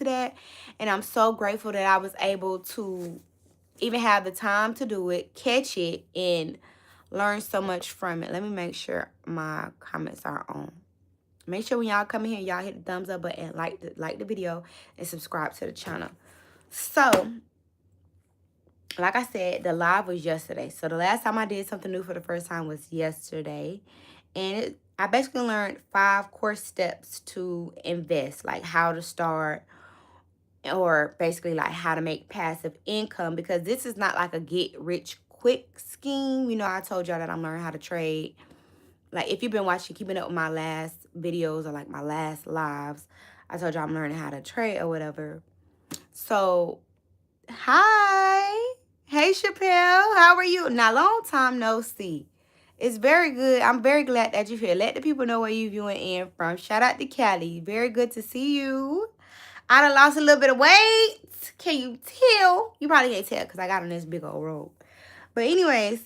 to that. And I'm so grateful that I was able to even have the time to do it, catch it, and learn so much from it. Let me make sure my comments are on. Make sure when y'all come in here, y'all hit the thumbs up button, like the video, and subscribe to the channel. So, like I said, the live was yesterday. So the last time I did something new for the first time was yesterday. And I basically learned 5 core steps to invest, like how to start, or basically like how to make passive income, because this is not like a get rich quick scheme. You know, I told y'all that I'm learning how to trade. Like, if you've been watching, keeping up with my last videos or like my last lives, I told y'all I'm learning how to trade or whatever. So, hi. Hey, Chappelle. How are you? Now, long time no see. It's very good. I'm very glad that you're here. Let the people know where you're viewing in from. Shout out to Cali. Very good to see you. I done lost a little bit of weight. Can you tell? You probably can't tell because I got on this big old robe. But anyways,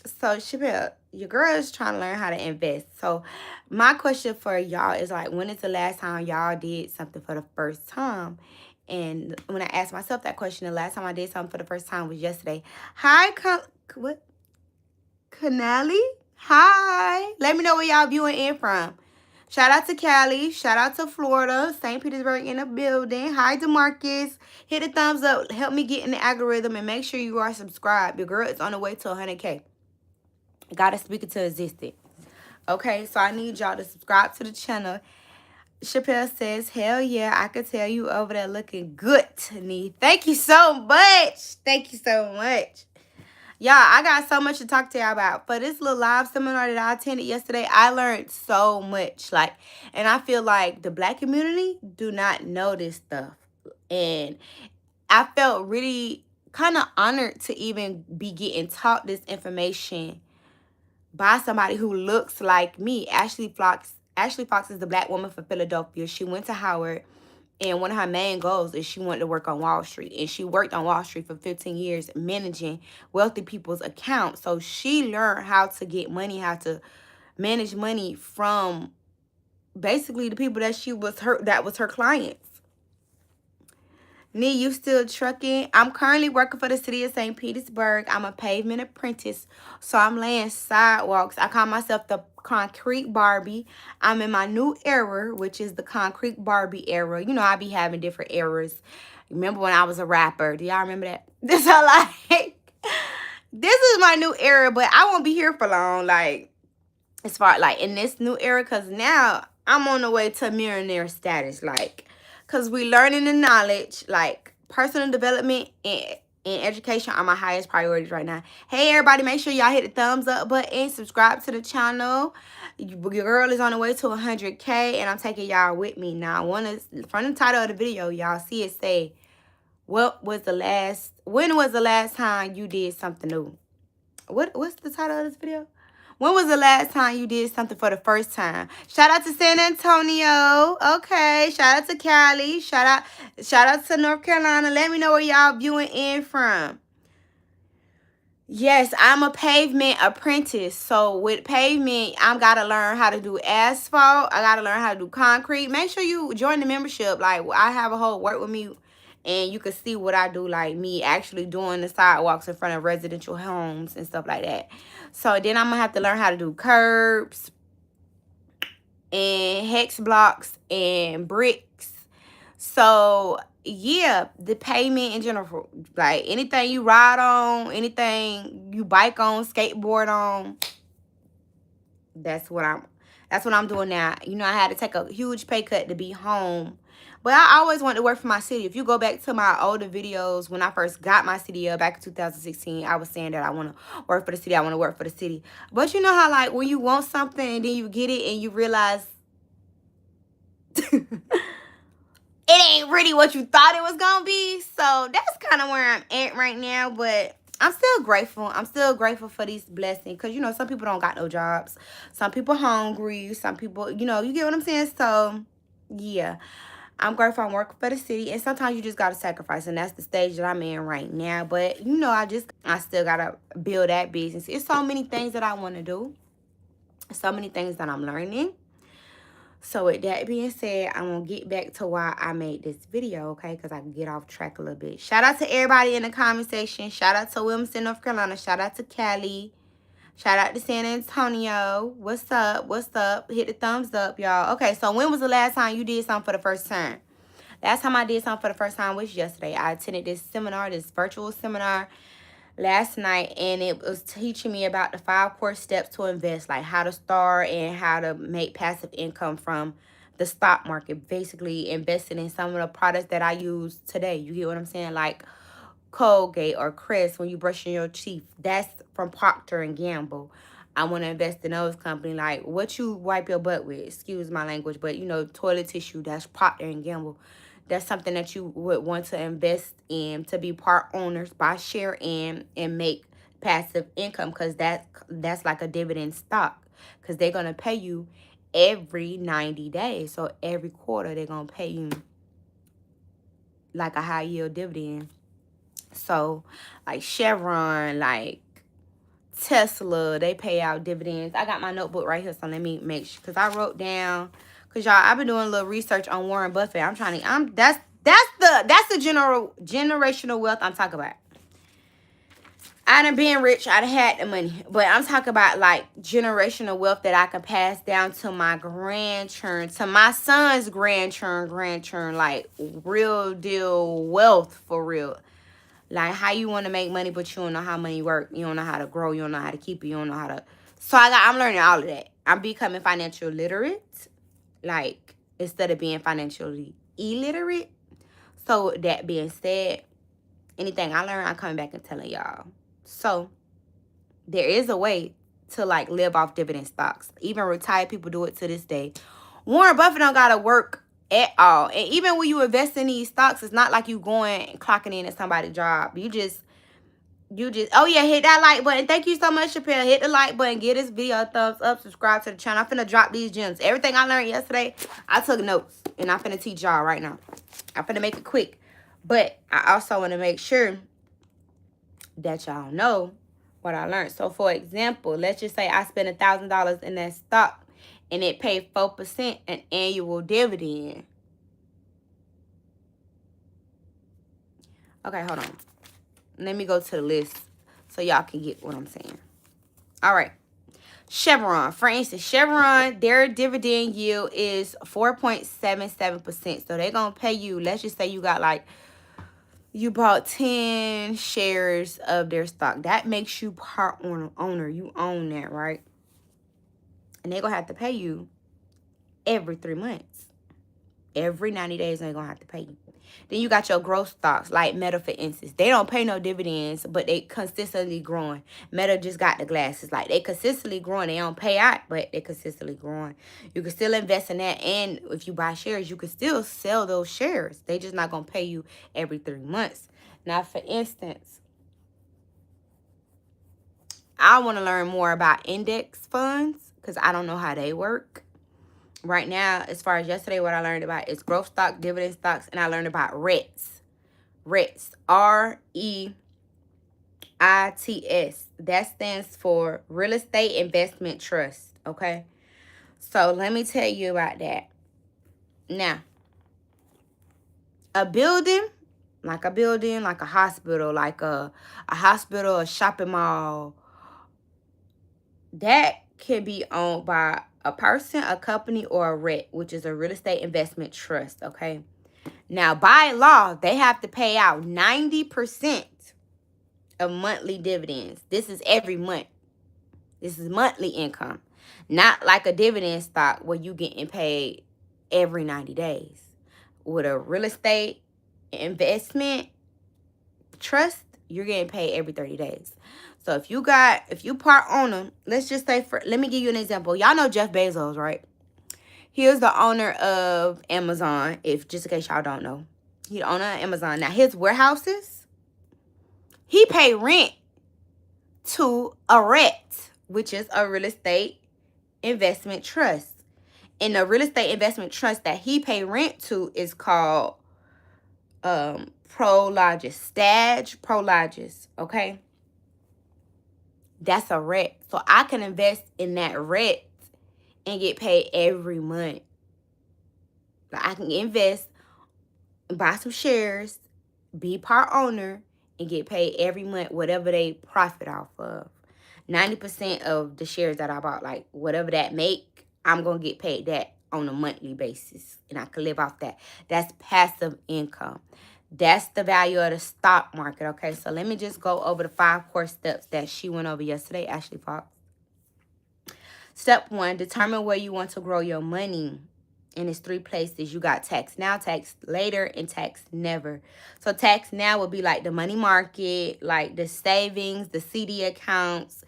so Chappelle, your girl is trying to learn how to invest. So my question for y'all is like, when is the last time y'all did something for the first time? And when I asked myself that question, the last time I did something for the first time was yesterday. Hi, what? Canali? Hi. Let me know where y'all viewing in from. Shout out to Cali. Shout out to Florida. St. Petersburg in the building. Hi, DeMarcus. Hit the thumbs up. Help me get in the algorithm and make sure you are subscribed. Your girl is on the way to 100K. Gotta speak it to existence. Okay, so I need y'all to subscribe to the channel. Chappelle says, hell yeah, I could tell you over there looking good, Nee. Thank you so much. Thank you so much. Y'all, I got so much to talk to y'all about. For this little live seminar that I attended yesterday, I learned so much. Like, and I feel like the Black community do not know this stuff. And I felt really kind of honored to even be getting taught this information by somebody who looks like me. Ashley Fox is the Black woman from Philadelphia. She went to Howard. And one of her main goals is she wanted to work on Wall Street. And she worked on Wall Street for 15 years managing wealthy people's accounts. So she learned how to get money, how to manage money from basically the people that was her clients. Nee, you still trucking? I'm currently working for the city of St. Petersburg. I'm a pavement apprentice, so I'm laying sidewalks. I call myself the Concrete Barbie. I'm in my new era, which is the Concrete Barbie era. You know, I be having different eras. Remember when I was a rapper? Do y'all remember that? This I like. This is my new era, but I won't be here for long. Like, as far like in this new era, because now I'm on the way to millionaire status. Like, because we learning the knowledge, like personal development and education are my highest priorities right now. Hey, everybody, make sure y'all hit the thumbs up button, subscribe to the channel. Your girl is on the way to 100K, and I'm taking y'all with me. Now, from the title of the video, y'all see it say, when was the last time you did something new? What's the title of this video? When was the last time you did something for the first time? Shout out to San Antonio. Okay. Shout out to Cali. Shout out to North Carolina. Let me know where y'all viewing in from. Yes, I'm a pavement apprentice. So with pavement, I've got to learn how to do asphalt. I got to learn how to do concrete. Make sure you join the membership. Like, I have a whole work with me, and you can see what I do, like me actually doing the sidewalks in front of residential homes and stuff like that. So then I'm going to have to learn how to do curbs and hex blocks and bricks. So, yeah, the pavement in general, like anything you ride on, anything you bike on, skateboard on, that's what I'm doing now. You know, I had to take a huge pay cut to be home. But I always wanted to work for my city. If you go back to my older videos, when I first got my CDL back in 2016, I was saying that I want to work for the city. I want to work for the city. But you know how, like, when you want something and then you get it and you realize it ain't really what you thought it was going to be. So that's kind of where I'm at right now. But I'm still grateful. I'm still grateful for these blessings. Because, you know, some people don't got no jobs. Some people hungry. Some people, you know, you get what I'm saying? So, yeah. I'm grateful I'm working for the city, and sometimes you just got to sacrifice, and that's the stage that I'm in right now. But, you know, I still got to build that business. It's so many things that I want to do, so many things that I'm learning. So with that being said, I'm going to get back to why I made this video, okay? Because I can get off track a little bit. Shout out to everybody in the comment section. Shout out to Wilmington, North Carolina. Shout out to Cali. Shout out to San Antonio. What's up? What's up? Hit the thumbs up, y'all. Okay, so when was the last time you did something for the first time? Last time I did something for the first time was yesterday. I attended this seminar, this virtual seminar last night, and it was teaching me about the 5 core steps to invest, like how to start and how to make passive income from the stock market. Basically investing in some of the products that I use today. You get what I'm saying? Like Colgate or Crest when you brushing your teeth. That's from Procter and Gamble. I want to invest in those companies. Like what you wipe your butt with, excuse my language, but you know, toilet tissue, that's Procter and Gamble. That's something that you would want to invest in to be part owners, buy share in, and make passive income, because that's like a dividend stock, because they're going to pay you every 90 days. So every quarter they're going to pay you like a high yield dividend. So like Chevron, like Tesla, they pay out dividends. I got my notebook right here, so let me make sure, because I wrote down, because y'all, I've been doing a little research on Warren Buffett. That's the generational wealth I'm talking about. I done been rich, I done had the money, but I'm talking about like generational wealth that I can pass down to my grandchildren, to my son's grandchildren, like real deal wealth for real. Like how you want to make money, but you don't know how money work. You don't know how to grow. You don't know how to keep it. You don't know how to. So I'm learning all of that. I'm becoming financial literate, like instead of being financially illiterate. So that being said, anything I learn, I'm coming back and telling y'all. So there is a way to like live off dividend stocks. Even retired people do it to this day. Warren Buffett don't gotta work at all. And even when you invest in these stocks, it's not like you going and clocking in at somebody's job. You just, oh yeah, hit that like button. Thank you so much, Chappelle. Hit the like button. Give this video a thumbs up. Subscribe to the channel. I'm finna drop these gems. Everything I learned yesterday, I took notes. And I'm finna teach y'all right now. I'm finna make it quick. But I also want to make sure that y'all know what I learned. So for example, let's just say I spent $1,000 in that stock and it paid 4% an annual dividend. Okay, hold on. Let me go to the list so y'all can get what I'm saying. All right. Chevron. For instance, Chevron, their dividend yield is 4.77%. So they're going to pay you, let's just say you got like, you bought 10 shares of their stock. That makes you part owner. You own that, right? And they're going to have to pay you every 3 months. Every 90 days, they're going to have to pay you. Then you got your growth stocks, like Meta, for instance. They don't pay no dividends, but they consistently growing. Meta just got the glasses. Like, they consistently growing. They don't pay out, but they consistently growing. You can still invest in that. And if you buy shares, you can still sell those shares. They just not going to pay you every 3 months. Now, for instance, I want to learn more about index funds because I don't know how they work. Right now, as far as yesterday, what I learned about is growth stock, dividend stocks, and I learned about REITs. REITs, REITs. That stands for Real Estate Investment Trust, okay? So let me tell you about that. Now, a building, like a hospital, a shopping mall, that can be owned by a person, a company, or a REIT, which is a real estate investment trust, okay? Now, by law, they have to pay out 90% of monthly dividends. This is every month. This is monthly income. Not like a dividend stock where you getting paid every 90 days. With a real estate investment trust, you're getting paid every 30 days. So if you part owner, let's just say, let me give you an example. Y'all know Jeff Bezos, right? He's the owner of Amazon, just in case y'all don't know. He's the owner of Amazon. Now, his warehouses, he pay rent to a REIT, which is a real estate investment trust. And the real estate investment trust that he pay rent to is called Prologis, Prologis, okay? That's a REIT. So I can invest in that REIT and get paid every month. Like I can invest, buy some shares, be part owner, and get paid every month whatever they profit off of. 90% of the shares that I bought, like whatever that make, I'm gonna get paid that on a monthly basis, and I can live off that. That's passive income. That's the value of the stock market. Okay, so let me just go over the 5 core steps that she went over yesterday, Ashley Fox. Step 1, determine where you want to grow your money. And it's 3 places. You got tax now, tax later, and tax never. So tax now would be like the money market, like the savings, the CD accounts,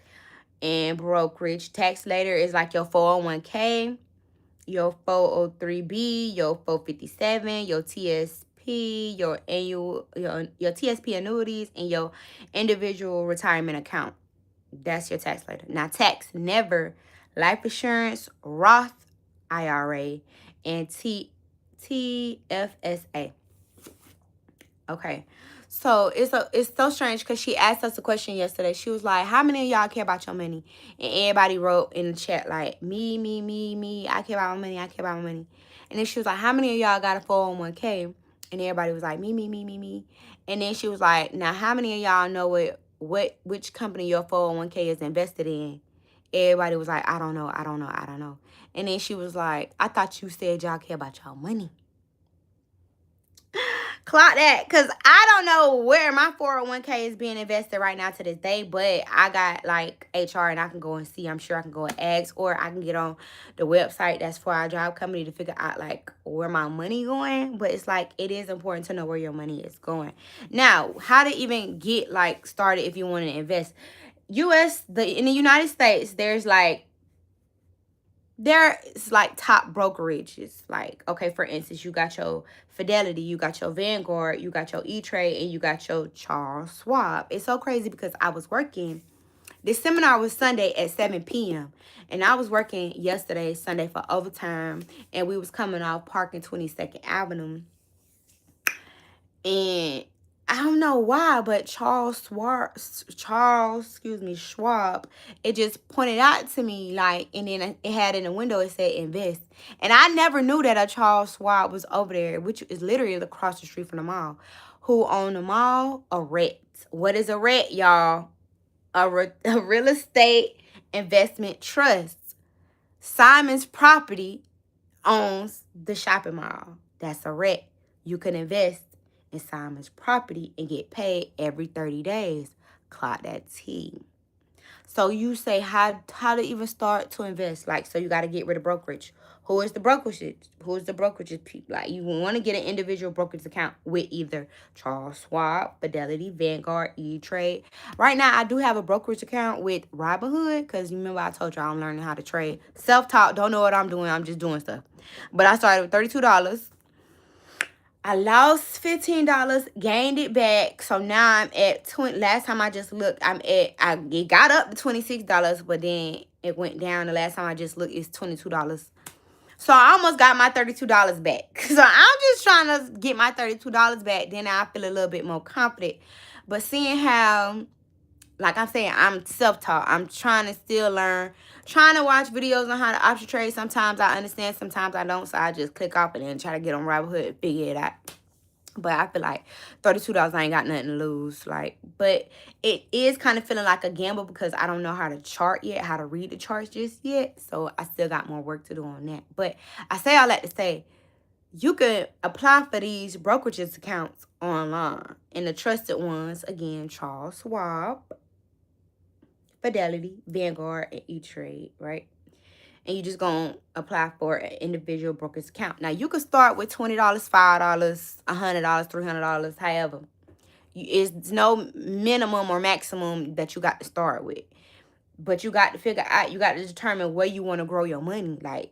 and brokerage. Tax later is like your 401k, your 403b, your 457, your TSP, your annual, your TSP annuities, and your individual retirement account. That's your tax later. Now, tax never, life insurance, Roth IRA, and TFSA. Okay. So it's so strange because she asked us a question yesterday. She was like, how many of y'all care about your money? And everybody wrote in the chat like, me, me, me, me. I care about my money. I care about my money. And then she was like, how many of y'all got a 401k? And everybody was like, me, me, me, me, me. And then she was like, now how many of y'all know which company your 401k is invested in? Everybody was like, I don't know, I don't know, I don't know. And then she was like, I thought you said y'all care about y'all money. Clock that, because I don't know where my 401k is being invested right now to this day, but I got like HR and I can go and see. I'm sure I can go and ask, or I can get on the website that's for our job company to figure out like where my money going. But it's like it is important to know where your money is going. Now, how to even get like started if you want to invest. In the United States, there's like top brokerages. Like, okay, for instance, you got your Fidelity, you got your Vanguard, you got your E-Trade, and you got your Charles Schwab. It's so crazy because I was working. This seminar was Sunday at 7 p.m. And I was working yesterday, Sunday, for overtime. And we was coming off Park and 22nd Avenue. And I don't know why, but Schwab, it just pointed out to me, like, and then it had in the window, it said invest. And I never knew that a Charles Schwab was over there, which is literally across the street from the mall. Who owned the mall? A REIT. What is a REIT, y'all? A real estate investment trust. Simon's Property owns the shopping mall. That's a REIT. You can invest in Simon's Property and get paid every 30 days. Clock that T. So you say how to even start to invest. Like, so you got to get rid of brokerage. Who is the brokerage? Who is the brokerage people? Like, you want to get an individual brokerage account with either Charles Schwab, Fidelity, Vanguard, E-Trade. Right now, I do have a brokerage account with Robinhood because you remember I told you I'm learning how to trade. Self-taught, don't know what I'm doing. I'm just doing stuff. But I started with $32. I lost $15, gained it back. So now I'm at 20. Last time I just looked, it got up to $26, but then it went down. The last time I just looked, it's $22. So I almost got my $32 back. So I'm just trying to get my $32 back. Then I feel a little bit more confident. But seeing how, like I'm saying, I'm self-taught. I'm trying to still learn. Trying to watch videos on how to option trade. Sometimes I understand, sometimes I don't. So I just click off and then try to get on Robinhood and figure it out. But I feel like $32, I ain't got nothing to lose. Like, but it is kind of feeling like a gamble because I don't know how to chart yet, how to read the charts just yet. So I still got more work to do on that. But I say all that to say, you can apply for these brokerages accounts online. And the trusted ones, again, Charles Schwab, Fidelity, Vanguard, and E-Trade, right? And you just gonna apply for an individual broker's account. Now, you can start with $20, $5, $100, $300, however. It's no minimum or maximum that you got to start with. But you got to figure out, you got to determine where you want to grow your money. Like,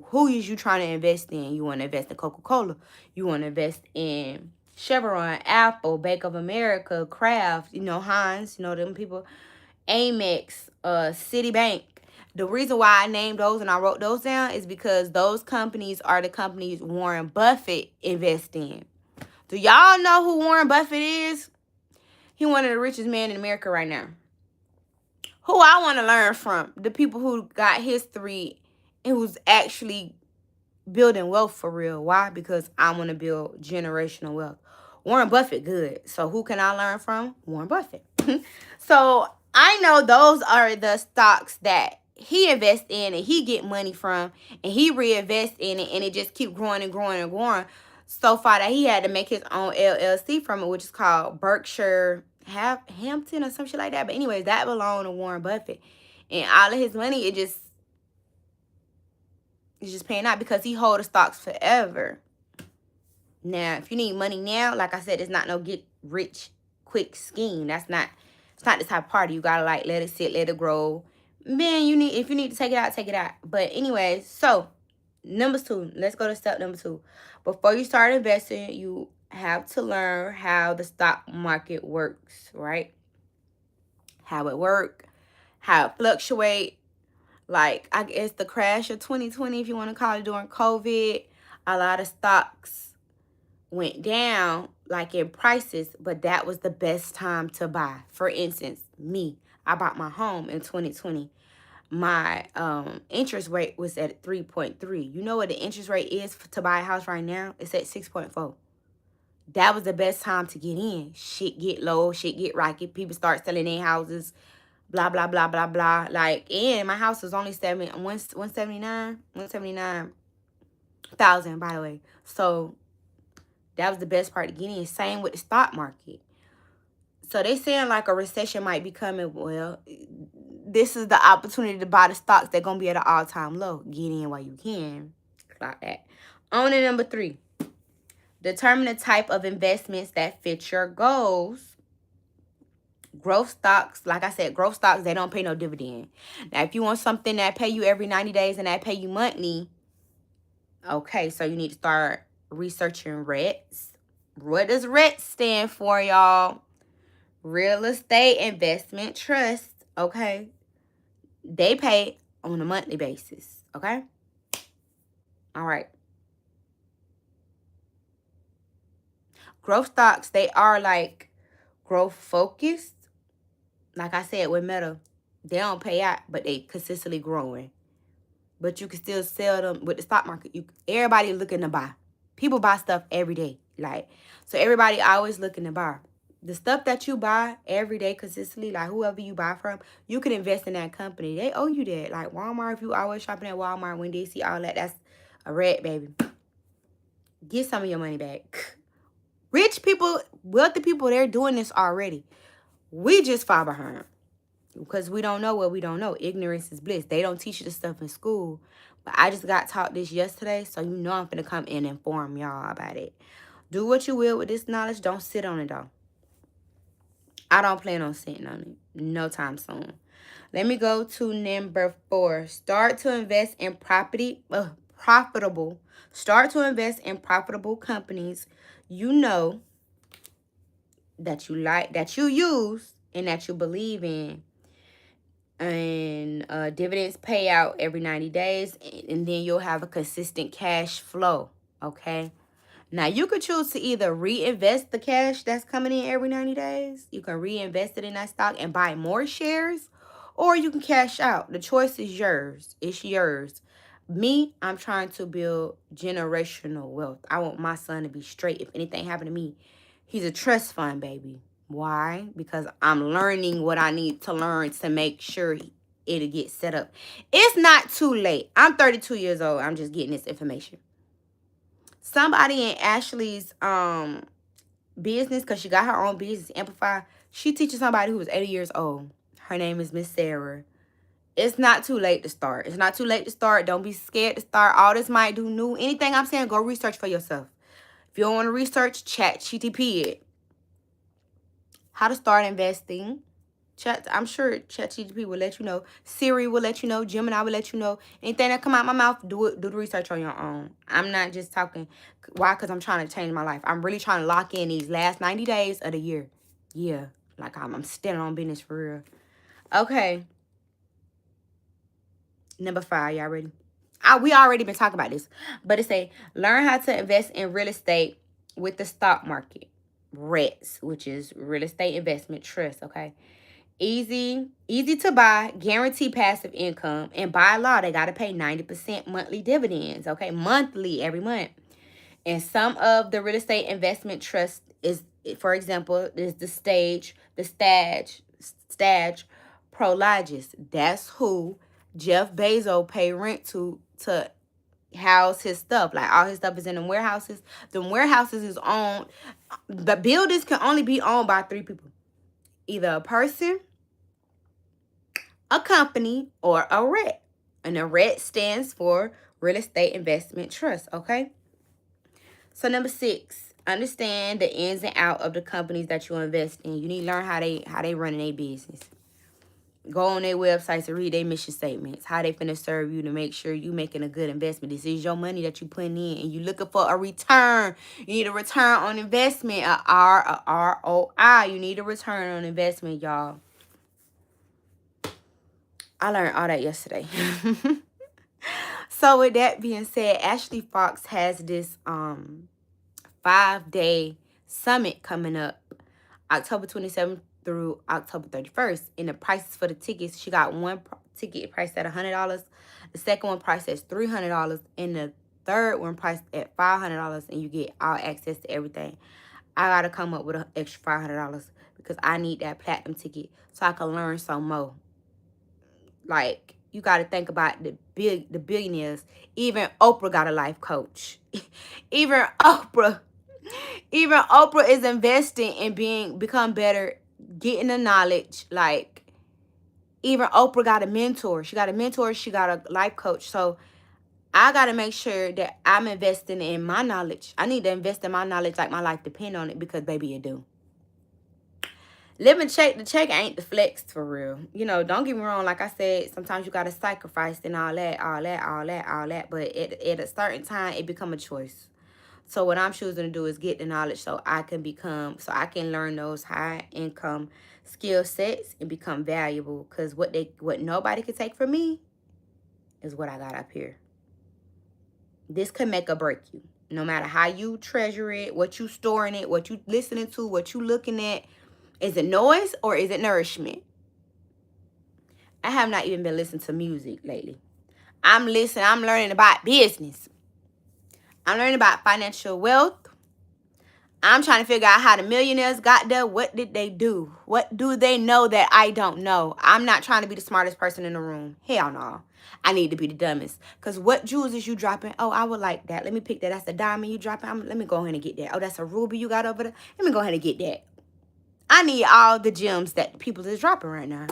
who is you trying to invest in? You want to invest in Coca-Cola. You want to invest in Chevron, Apple, Bank of America, Kraft, Heinz, them people. Amex, Citibank. The reason why I named those and I wrote those down is because those companies are the companies Warren Buffett invests in. Do y'all know who Warren Buffett is? He one of the richest men in America right now. Who I want to learn from, the people who got history and who's actually building wealth for real. Why? Because I want to build generational wealth. Warren Buffett, good. So who can I learn from? Warren Buffett. So I know those are the stocks that he invests in and he get money from, and he reinvests in it, and it just keep growing and growing and growing. So far that he had to make his own LLC from it, which is called Berkshire Hampton or some shit like that. But anyways, that belonged to Warren Buffett. And all of his money, it's just paying out because he hold the stocks forever. Now, if you need money now, like I said, it's not no get rich quick scheme. It's not the type of party. You gotta like let it sit, let it grow. Man, if you need to take it out, take it out. But anyways, so number 2, let's go to step number 2. Before you start investing, you have to learn how the stock market works, right? How it work, how it fluctuate. Like, I guess the crash of 2020, if you want to call it, during COVID, a lot of stocks went down, like in prices, but that was the best time to buy. For instance, me, I bought my home in 2020. My interest rate was at 3.3. You know what the interest rate is to buy a house right now? It's at 6.4. That was the best time to get in. Shit get low, shit get rocky. People start selling their houses. Blah, blah, blah, blah, blah. Like, and my house was only 179,000, by the way. So that was the best part to get in. Same with the stock market. So they saying like a recession might be coming. Well, this is the opportunity to buy the stocks that gonna be at an all-time low. Get in while you can. Like that. On to number 3. Determine the type of investments that fit your goals. Growth stocks, like I said, growth stocks, they don't pay no dividend. Now, if you want something that pay you every 90 days and that pay you monthly, okay, so you need to start researching REITs. What does REIT stand for, y'all? Real Estate Investment Trust, okay? They pay on a monthly basis, okay? All right. Growth stocks, they are like growth focused. Like I said with Meta, they don't pay out, but they consistently growing. But you can still sell them with the stock market. Everybody looking to buy. People buy stuff every day. Like, so everybody always looking to buy. The stuff that you buy every day consistently, like whoever you buy from, you can invest in that company. They owe you that. Like Walmart, if you always shopping at Walmart, when they see all that, that's a red, baby. Get some of your money back. Rich people, wealthy people, they're doing this already. We just fall behind because we don't know what we don't know. Ignorance is bliss. They don't teach you this stuff in school. But I just got taught this yesterday, so you know I'm going to come in and inform y'all about it. Do what you will with this knowledge. Don't sit on it, though. I don't plan on sitting on it no time soon. Let me go to number 4. Start to invest in profitable. Start to invest in profitable companies you know that you like, that you use, and that you believe in. And dividends pay out every 90 days, and then you'll have a consistent cash flow, okay? Now, you could choose to either reinvest the cash that's coming in every 90 days. You can reinvest it in that stock and buy more shares, or you can cash out. The choice is yours. It's yours. Me, I'm trying to build generational wealth. I want my son to be straight. If anything happened to me, he's a trust fund, baby. Why? Because I'm learning what I need to learn to make sure it'll get set up. It's not too late. I'm 32 years old. I'm just getting this information. Somebody in Ashley's business, because she got her own business, Amplify, she teaches somebody who was 80 years old. Her name is Miss Sarah. It's not too late to start. It's not too late to start. Don't be scared to start. All this might do new. Anything I'm saying, go research for yourself. If you don't want to research, ChatGPT it. How to start investing. I'm sure ChatGPT will let you know. Siri will let you know. Gemini will let you know. Anything that come out my mouth, do the research on your own. I'm not just talking. Why? Because I'm trying to change my life. I'm really trying to lock in these last 90 days of the year. Yeah. Like I'm standing on business for real. Okay. Number 5. Y'all ready? We already been talking about this. But it say, learn how to invest in real estate with the stock market. REITs, which is Real Estate Investment Trust, okay? Easy to buy, guarantee passive income, and by law, they got to pay 90% monthly dividends, okay? Monthly, every month. And some of the real estate investment trust is, for example, is the Stage Prologis. That's who Jeff Bezos pay rent to house his stuff. Like, all his stuff is in them warehouses. Them warehouses is owned. The buildings can only be owned by 3 people. Either a person, a company, or a REIT. And a REIT stands for Real Estate Investment Trust, okay? So number 6, understand the ins and out of the companies that you invest in. You need to learn how they running their business. Go on their websites and read their mission statements. How they finna serve you to make sure you making a good investment. This is your money that you putting in, and you looking for a return. You need a return on investment, a ROI. You need a return on investment, y'all. I learned all that yesterday. So with that being said, Ashley Fox has this 5-day summit coming up October 27th through October 31st. And the prices for the tickets, she got one ticket priced at $100, the second one priced at $300, and the third one priced at $500, and you get all access to everything. I gotta come up with an extra $500 because I need that platinum ticket so I can learn some more. Like, you got to think about the billionaires. Even Oprah got a life coach. Even Oprah is investing in become better, getting the knowledge. Like, even Oprah got a mentor. She got a mentor. She got a life coach. So I got to make sure that I'm investing in my knowledge. I need to invest in my knowledge like my life depend on it, because baby, it do. Living check to check ain't the flex for real. You know, don't get me wrong. Like I said, sometimes you got to sacrifice and all that. But at a certain time, it become a choice. So what I'm choosing to do is get the knowledge so I can learn those high income skill sets and become valuable. Because what nobody can take from me is what I got up here. This can make or break you. No matter how you treasure it, what you storing it, what you listening to, what you looking at. Is it noise or is it nourishment? I have not even been listening to music lately. I'm learning about business. I'm learning about financial wealth. I'm trying to figure out how the millionaires got there. What did they do? What do they know that I don't know? I'm not trying to be the smartest person in the room. Hell no. I need to be the dumbest. Because what jewels is you dropping? Oh, I would like that. Let me pick that. That's a diamond you dropping. Let me go ahead and get that. Oh, that's a ruby you got over there. Let me go ahead and get that. I need all the gems that people is dropping right now.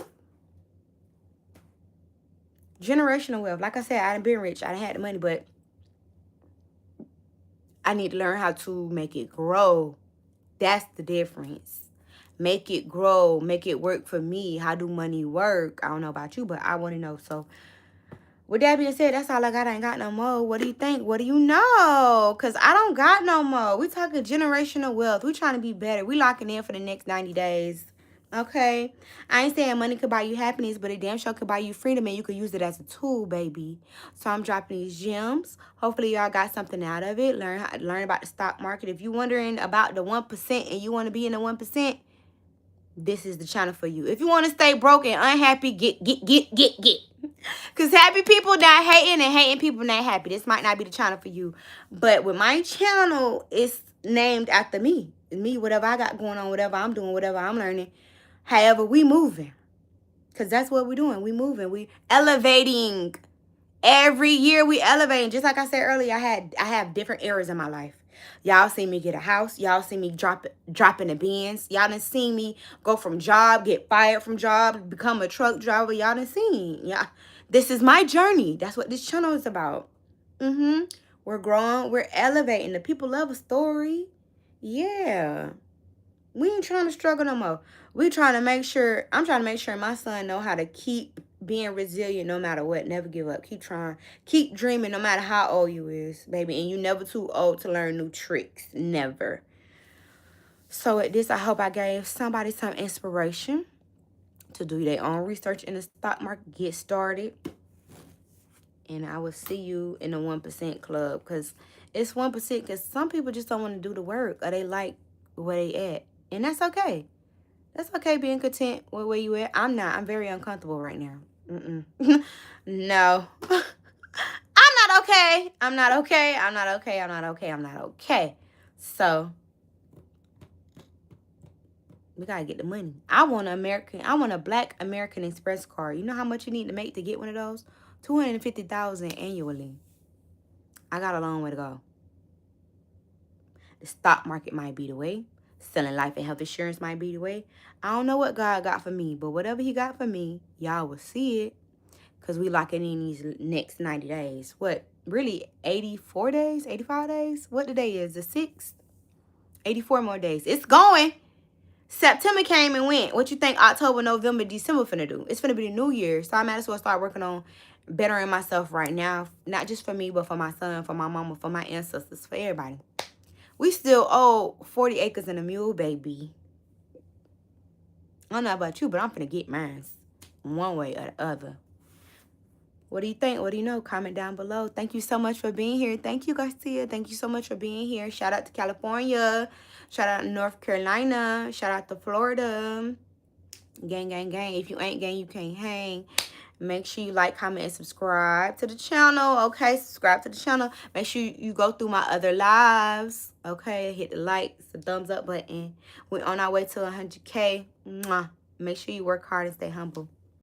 Generational wealth. Like I said, I done been rich. I done had the money, but I need to learn how to make it grow. That's the difference. Make it grow. Make it work for me. How do money work? I don't know about you, but I want to know. So with that being said, that's all I got. I ain't got no more. What do you think? What do you know? Because I don't got no more. We talking generational wealth. We trying to be better. We locking in for the next 90 days. Okay? I ain't saying money could buy you happiness, but it damn sure could buy you freedom, and you could use it as a tool, baby. So I'm dropping these gems. Hopefully y'all got something out of it. Learn about the stock market. If you're wondering about the 1% and you want to be in the 1%, this is the channel for you. If you want to stay broke and unhappy, get. Because happy people not hating and hating people not happy. This might not be the channel for you. But with my channel, it's named after me. Me, whatever I got going on, whatever I'm doing, whatever I'm learning. However, we moving. Because that's what we're doing. We moving. We elevating. Every year we elevating. Just like I said earlier, I have different eras in my life. Y'all see me get a house. Y'all see me dropping the bins. Y'all done seen me go from job, get fired from job, become a truck driver. Y'all done seen. Yeah. This is my journey. That's what this channel is about. We're growing. We're elevating. The people love a story. Yeah. We ain't trying to struggle no more. I'm trying to make sure my son know how to keep being resilient no matter what. Never give up. Keep trying. Keep dreaming no matter how old you is, baby. And you never too old to learn new tricks. Never. So at this, I hope I gave somebody some inspiration to do their own research in the stock market. Get started. And I will see you in the 1% club. Because it's 1%. Because some people just don't want to do the work. Or they like where they at. And that's okay. That's okay being content with where you at. I'm not. I'm very uncomfortable right now. No. I'm not okay. I'm not okay. I'm not okay. I'm not okay. I'm not okay. So we gotta get the money. I want a black American Express card. You know how much you need to make to get one of those? $250,000 annually. I got a long way to go. The stock market might be the way. Selling life and health insurance might be the way. I don't know what God got for me, but whatever he got for me, y'all will see it. Because we locking in these next 90 days. What? Really? 84 days? 85 days? What the day is? The 6th? 84 more days. It's going. September came and went. What you think October, November, December finna do? It's finna be the new year. So I might as well start working on bettering myself right now. Not just for me, but for my son, for my mama, for my ancestors, for everybody. We still owe 40 acres and a mule, baby. I don't know about you, but I'm finna get mine. One way or the other. What do you think? What do you know? Comment down below. Thank you so much for being here. Thank you, Garcia. Thank you so much for being here. Shout out to California. Shout out to North Carolina. Shout out to Florida. Gang, gang, gang. If you ain't gang, you can't hang. Make sure you like, comment, and subscribe to the channel. Okay, subscribe to the channel. Make sure you go through my other lives. Okay, hit the likes, the thumbs up button. We're on our way to 100K. Mwah. Make sure you work hard and stay humble.